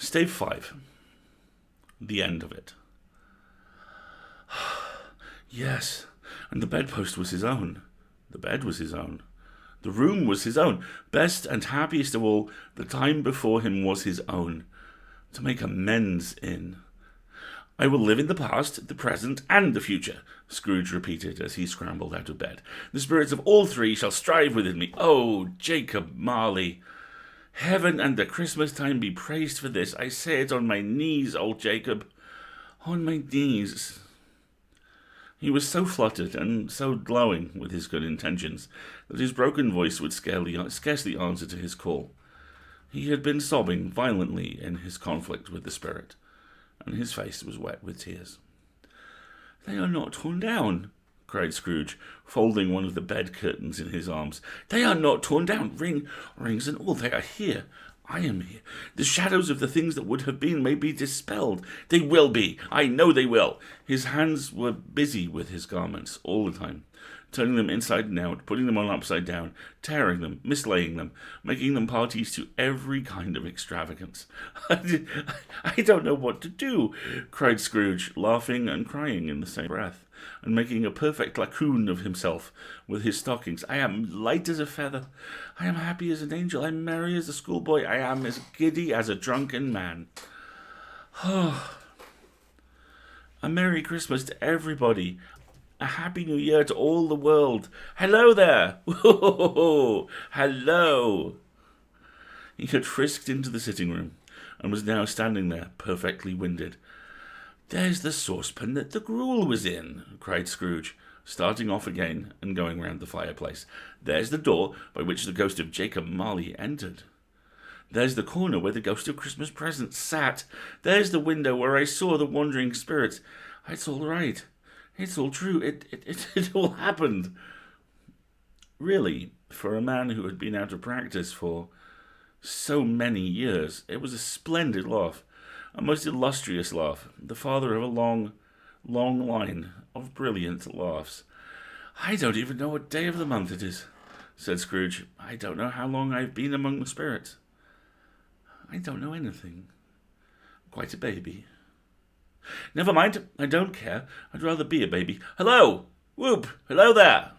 Stave 5. The end of it. Yes, and the bedpost was his own. The bed was his own. The room was his own. Best and happiest of all, the time before him was his own. To make amends in. I will live in the past, the present, and the future, Scrooge repeated as he scrambled out of bed. The spirits of all three shall strive within me. Oh, Jacob Marley! Heaven and the Christmas time be praised for this. I say it on my knees, old Jacob. On my knees. He was so fluttered and so glowing with his good intentions that his broken voice would scarcely answer to his call. He had been sobbing violently in his conflict with the spirit, and his face was wet with tears. "They are not torn down," cried Scrooge, folding one of the bed curtains in his arms. "They are not torn down, rings and all. They are here. I am here. The shadows of the things that would have been may be dispelled. They will be. I know they will." His hands were busy with his garments all the time, turning them inside and out, putting them on upside down, tearing them, mislaying them, making them parties to every kind of extravagance. I don't know what to do," cried Scrooge, laughing and crying in the same breath, and making a perfect raccoon of himself with his stockings. "I am light as a feather. I am happy as an angel. I am merry as a schoolboy. I am as giddy as a drunken man. A Merry Christmas to everybody. A Happy New Year to all the world. Hello there! Hello!" He had frisked into the sitting room, and was now standing there, perfectly winded. "There's the saucepan that the gruel was in," cried Scrooge, starting off again and going round the fireplace. "There's the door by which the ghost of Jacob Marley entered. There's the corner where the ghost of Christmas Present sat. There's the window where I saw the wandering spirits. It's all right. It's all true. It all happened." Really, for a man who had been out of practice for so many years, it was a splendid laugh, a most illustrious laugh, the father of a long, long line of brilliant laughs. "I don't even know what day of the month it is," said Scrooge. "I don't know how long I've been among the spirits. I don't know anything. I'm quite a baby. Never mind, I don't care. I'd rather be a baby. Hello! Whoop! Hello there!"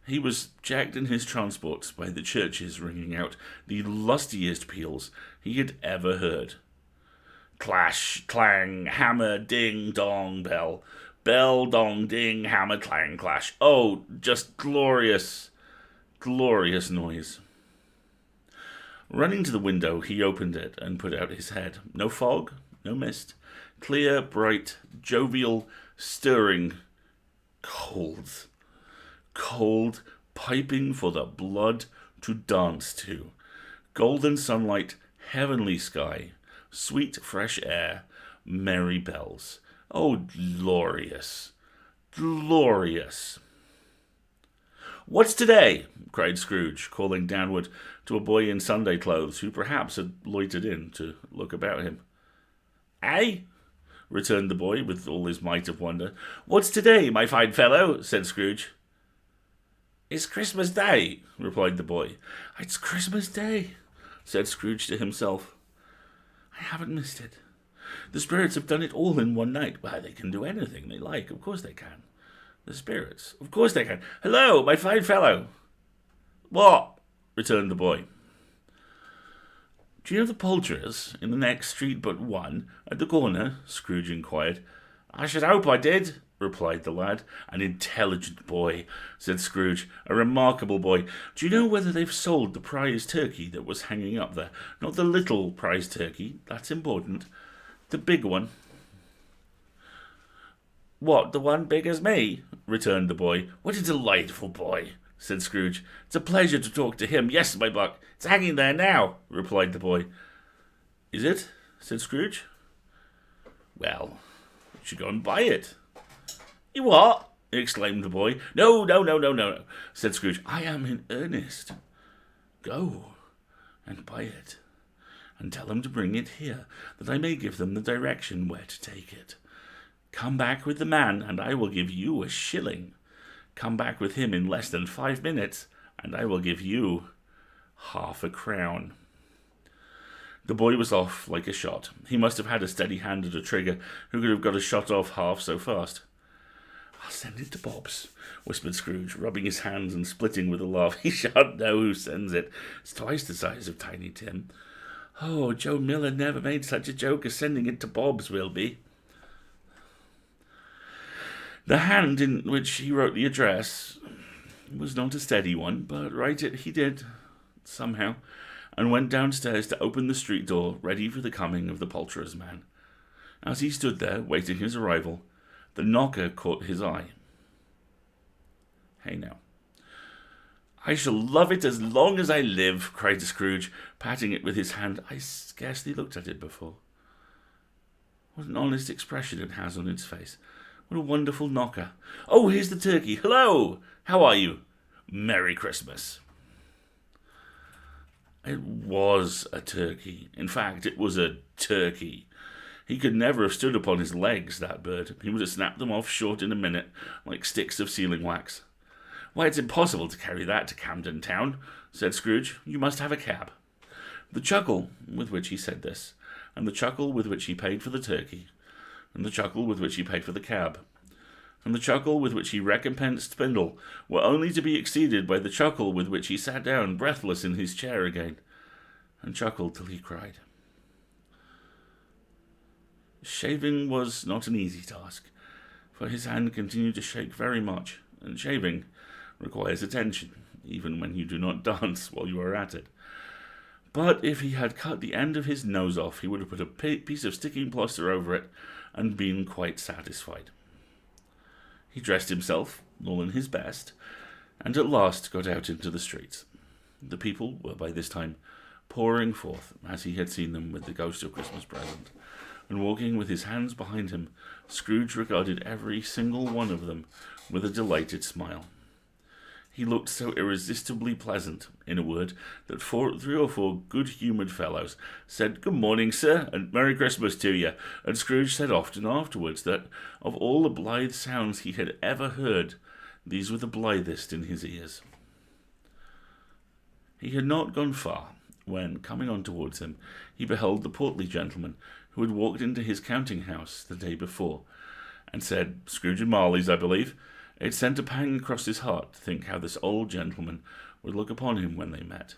He was jacked in his transports by the churches ringing out the lustiest peals he had ever heard. Clash, clang, hammer, ding, dong, bell. Bell, dong, ding, hammer, clang, clash. Oh, just glorious, glorious noise. Running to the window, he opened it and put out his head. No fog, no mist. Clear, bright, jovial, stirring, cold. Cold, piping for the blood to dance to. Golden sunlight, heavenly sky, sweet fresh air, merry bells. Oh, glorious, glorious. "What's today?" cried Scrooge, calling downward to a boy in Sunday clothes who perhaps had loitered in to look about him. "Eh?" returned the boy with all his might of wonder. "What's today, my fine fellow?" said Scrooge. "It's Christmas Day," replied the boy. "It's Christmas Day," said Scrooge to himself. "I haven't missed it. The spirits have done it all in one night. Why, they can do anything they like. Of course they can. The spirits. Of course they can. Hello, my fine fellow." "What?" returned the boy. "Do you know the poulterers in the next street but one, at the corner?" Scrooge inquired. "I should hope I did," replied the lad. "An intelligent boy," said Scrooge. "A remarkable boy. Do you know whether they've sold the prize turkey that was hanging up there? Not the little prize turkey. That's important. The big one." "What, the one big as me?" returned the boy. "What a delightful boy," said Scrooge. "It's a pleasure to talk to him. Yes, my buck. It's hanging there now," replied the boy. "Is it?" said Scrooge. "Well, you should go and buy it." "You what?" exclaimed the boy. No, said Scrooge. "I am in earnest. Go and buy it, and tell them to bring it here, that I may give them the direction where to take it. Come back with the man, and I will give you a shilling. Come back with him in less than 5 minutes, and I will give you half a crown." The boy was off like a shot. He must have had a steady hand at a trigger. Who could have got a shot off half so fast? "I'll send it to Bob's," whispered Scrooge, rubbing his hands and splitting with a laugh. "He shan't know who sends it. It's twice the size of Tiny Tim. Oh, Joe Miller never made such a joke as sending it to Bob's, will be." The hand in which he wrote the address was not a steady one, but write it he did, somehow, and went downstairs to open the street door, ready for the coming of the poulterer's man. As he stood there, waiting his arrival, the knocker caught his eye. "Hey now." "I shall love it as long as I live," cried Scrooge, patting it with his hand. "I scarcely looked at it before. What an honest expression it has on its face. What a wonderful knocker. Oh, here's the turkey. Hello! How are you? Merry Christmas." It was a turkey. In fact, it was a turkey. He could never have stood upon his legs, that bird. He would have snapped them off short in a minute, like sticks of sealing wax. "Why, it's impossible to carry that to Camden Town," said Scrooge. "You must have a cab." The chuckle with which he said this, and the chuckle with which he paid for the turkey, and the chuckle with which he paid for the cab, and the chuckle with which he recompensed Spindle, were only to be exceeded by the chuckle with which he sat down breathless in his chair again, and chuckled till he cried. Shaving was not an easy task, for his hand continued to shake very much, and shaving requires attention, even when you do not dance while you are at it. But if he had cut the end of his nose off, he would have put a piece of sticking plaster over it, and been quite satisfied. He dressed himself, all in his best, and at last got out into the streets. The people were by this time pouring forth, as he had seen them with the ghost of Christmas present, and walking with his hands behind him, Scrooge regarded every single one of them with a delighted smile. He looked so irresistibly pleasant, in a word, that 3 or 4 good-humoured fellows said, "Good morning, sir, and Merry Christmas to you," and Scrooge said often afterwards that, of all the blithe sounds he had ever heard, these were the blithest in his ears. He had not gone far, when, coming on towards him, he beheld the portly gentleman who had walked into his counting-house the day before, and said, "Scrooge and Marley's, I believe." It sent a pang across his heart to think how this old gentleman would look upon him when they met.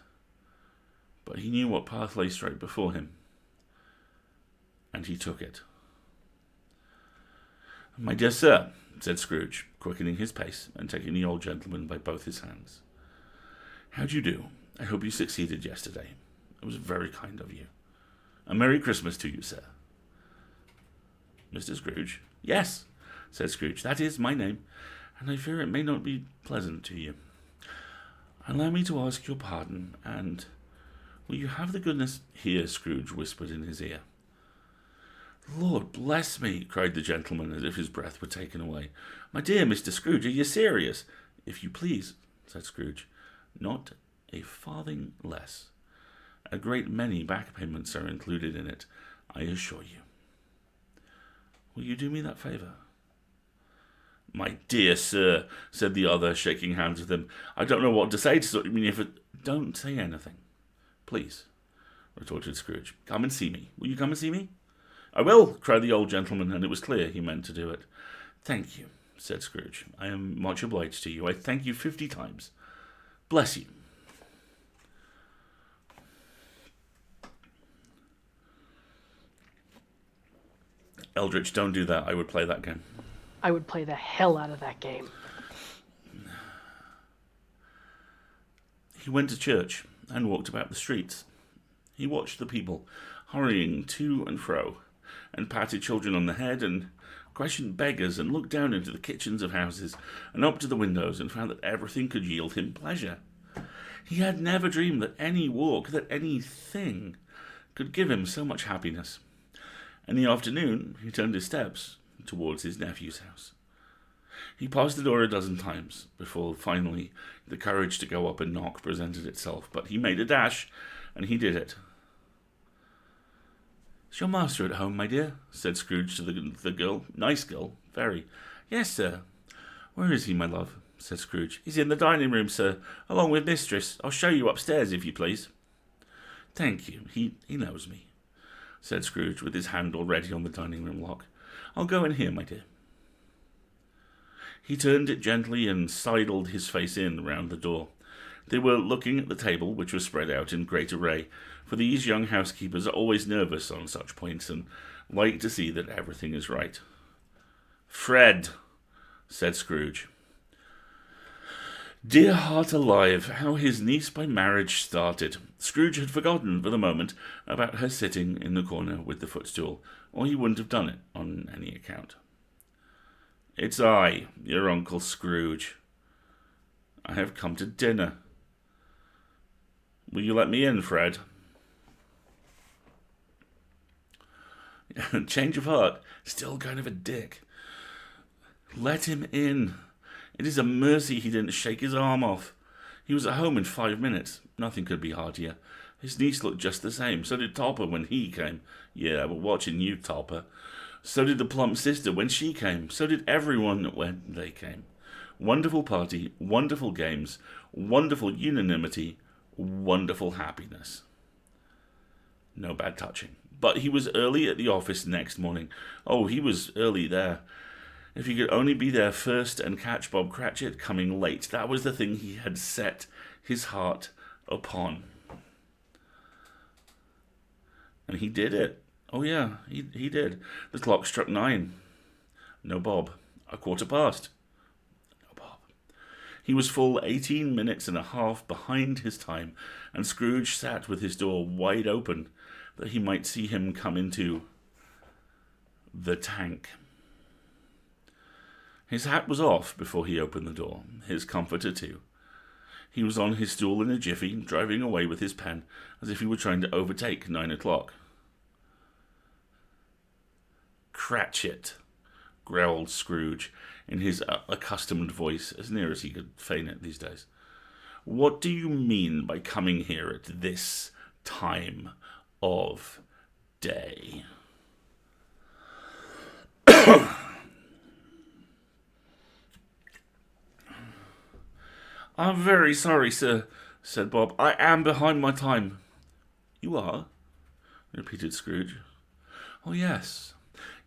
But he knew what path lay straight before him, and he took it. "My dear sir," said Scrooge, quickening his pace and taking the old gentleman by both his hands, "how do you do? I hope you succeeded yesterday. It was very kind of you. A Merry Christmas to you, sir." "Mr. Scrooge?" "Yes," said Scrooge, "that is my name, and I fear it may not be pleasant to you. Allow me to ask your pardon, and will you have the goodness—" Here Scrooge whispered in his ear. "Lord bless me!" cried the gentleman, as if his breath were taken away. "My dear Mr. Scrooge, are you serious?" "If you please," said Scrooge. "Not a farthing less. A great many back payments are included in it, I assure you. Will you do me that favour?" "My dear sir," said the other, shaking hands with him, "I don't know what to say to sort of if it—" "Don't say anything, please," retorted Scrooge. "Come and see me. Will you come and see me?" "I will," cried the old gentleman, and it was clear he meant to do it. "Thank you," said Scrooge. "I am much obliged to you. I thank you 50 times. Bless you." Eldritch, don't do that. I would play that game. I would play the hell out of that game. He went to church and walked about the streets. He watched the people hurrying to and fro, and patted children on the head, and questioned beggars, and looked down into the kitchens of houses, and up to the windows, and found that everything could yield him pleasure. He had never dreamed that any walk, that anything, could give him so much happiness. In the afternoon, he turned his steps towards his nephew's house. He passed the door a dozen times before finally the courage to go up and knock presented itself, but he made a dash, and he did it. "Is your master at home, my dear?" said Scrooge to the girl. "Nice girl, very." "Yes, sir." "Where is he, my love?" said Scrooge. "He's in the dining room, sir, along with mistress. I'll show you upstairs, if you please." Thank you. He knows me, said Scrooge, with his hand already on the dining-room lock. I'll go in here, my dear. He turned it gently and sidled his face in round the door. They were looking at the table, which was spread out in great array, for these young housekeepers are always nervous on such points and like to see that everything is right. Fred, said Scrooge. Dear heart alive, how his niece by marriage started. Scrooge had forgotten for the moment about her sitting in the corner with the footstool, or he wouldn't have done it on any account. It's I, your Uncle Scrooge. I have come to dinner. Will you let me in, Fred? Change of heart. Still kind of a dick. Let him in. It is a mercy he didn't shake his arm off. He was at home in 5 minutes. Nothing could be heartier. His niece looked just the same. So did Topper when he came. Yeah, we're watching you, Topper. So did the plump sister when she came. So did everyone when they came. Wonderful party, wonderful games, wonderful unanimity, wonderful happiness. No bad touching. But he was early at the office next morning. Oh, he was early there. If he could only be there first and catch Bob Cratchit coming late. That was the thing he had set his heart upon. And he did it. Oh, yeah, he did. The clock struck 9. No Bob. 1:15. No Bob. He was full 18 minutes and a half behind his time, and Scrooge sat with his door wide open that he might see him come into the tank. His hat was off before he opened the door, his comforter too. He was on his stool in a jiffy, driving away with his pen, as if he were trying to overtake 9 o'clock. Cratchit, growled Scrooge, in his accustomed voice, as near as he could feign it these days. What do you mean by coming here at this time of day? I'm very sorry, sir, said Bob. I am behind my time. You are? Repeated Scrooge. Oh, yes.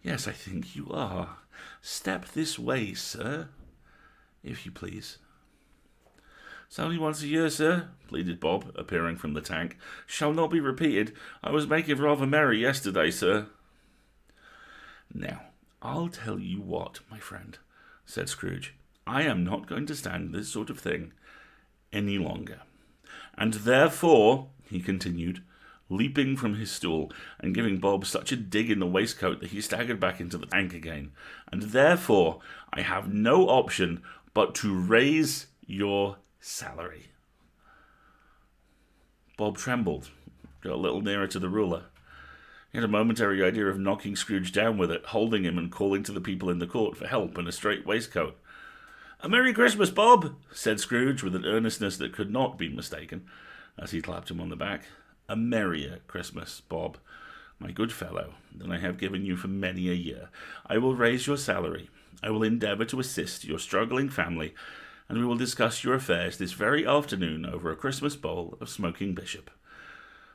Yes, I think you are. Step this way, sir, if you please. It's only once a year, sir, pleaded Bob, appearing from the tank. Shall not be repeated. I was making rather merry yesterday, sir. Now, I'll tell you what, my friend, said Scrooge. I am not going to stand this sort of thing any longer. And therefore, he continued, leaping from his stool and giving Bob such a dig in the waistcoat that he staggered back into the tank again, and therefore I have no option but to raise your salary. Bob trembled, got a little nearer to the ruler. He had a momentary idea of knocking Scrooge down with it, holding him and calling to the people in the court for help and a straight waistcoat. A Merry Christmas, Bob, said Scrooge with an earnestness that could not be mistaken, as he clapped him on the back. A merrier Christmas, Bob, my good fellow, than I have given you for many a year. I will raise your salary. I will endeavour to assist your struggling family, and we will discuss your affairs this very afternoon over a Christmas bowl of smoking bishop.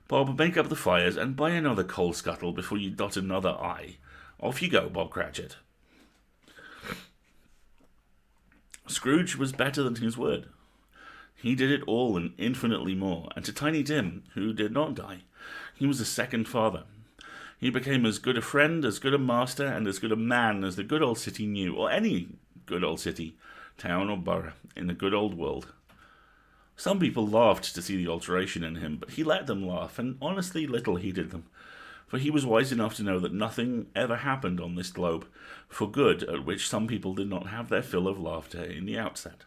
Bob, make up the fires and buy another coal scuttle before you dot another I. Off you go, Bob Cratchit. Scrooge was better than his word. He did it all and infinitely more, and to Tiny Tim, who did not die, he was a second father. He became as good a friend, as good a master, and as good a man as the good old city knew, or any good old city, town or borough, in the good old world. Some people laughed to see the alteration in him, but he let them laugh, and honestly little heeded them, for he was wise enough to know that nothing ever happened on this globe for good at which some people did not have their fill of laughter in the outset.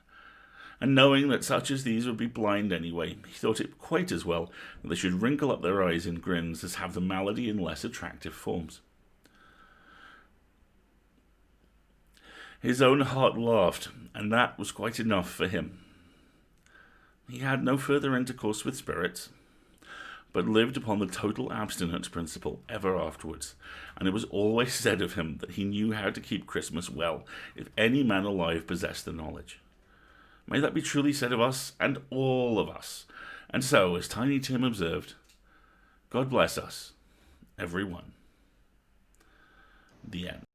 And knowing that such as these would be blind anyway, he thought it quite as well that they should wrinkle up their eyes in grins as have the malady in less attractive forms. His own heart laughed, and that was quite enough for him. He had no further intercourse with spirits, but lived upon the total abstinence principle ever afterwards, and it was always said of him that he knew how to keep Christmas well, if any man alive possessed the knowledge. May that be truly said of us, and all of us. And so, as Tiny Tim observed, God bless us, everyone. The end.